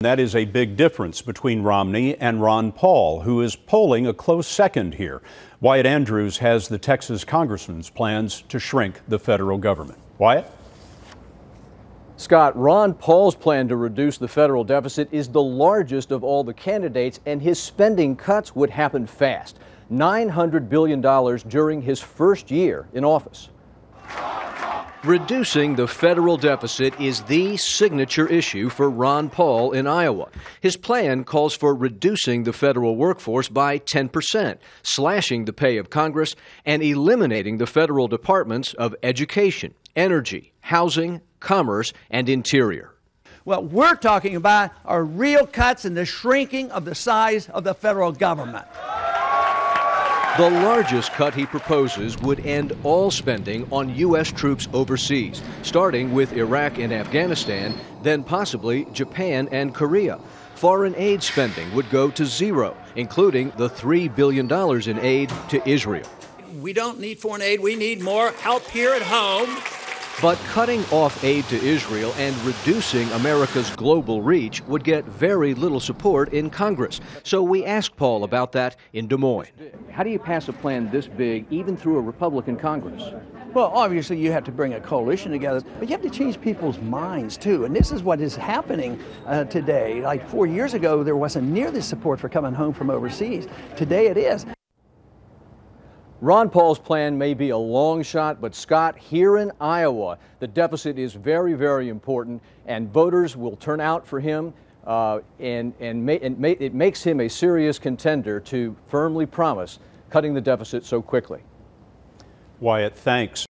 That is a big difference between Romney and Ron Paul, who is polling a close second here. Wyatt Andrews has the Texas congressman's plans to shrink the federal government. Wyatt? Scott, Ron Paul's plan to reduce the federal deficit is the largest of all the candidates, and his spending cuts would happen fast. $900 billion during his first year in office. Reducing the federal deficit is the signature issue for Ron Paul in Iowa. His plan calls for reducing the federal workforce by 10%, slashing the pay of Congress, and eliminating the federal departments of education, energy, housing, commerce, and interior. What we're talking about are real cuts in the shrinking of the size of the federal government. The largest cut he proposes would end all spending on U.S. troops overseas, starting with Iraq and Afghanistan, then possibly Japan and Korea. Foreign aid spending would go to zero, including the $3 billion in aid to Israel. We don't need foreign aid. We need more help here at home. But cutting off aid to Israel and reducing America's global reach would get very little support in Congress. So we asked Paul about that in Des Moines. How do you pass a plan this big, even through a Republican Congress? Well, obviously you have to bring a coalition together, but you have to change people's minds too. And this is what is happening today. Like 4 years ago, there wasn't near the support for coming home from overseas. Today it is. Ron Paul's plan may be a long shot, but Scott, here in Iowa, the deficit is very, very important, and voters will turn out for him, it makes him a serious contender to firmly promise cutting the deficit so quickly. Wyatt, thanks.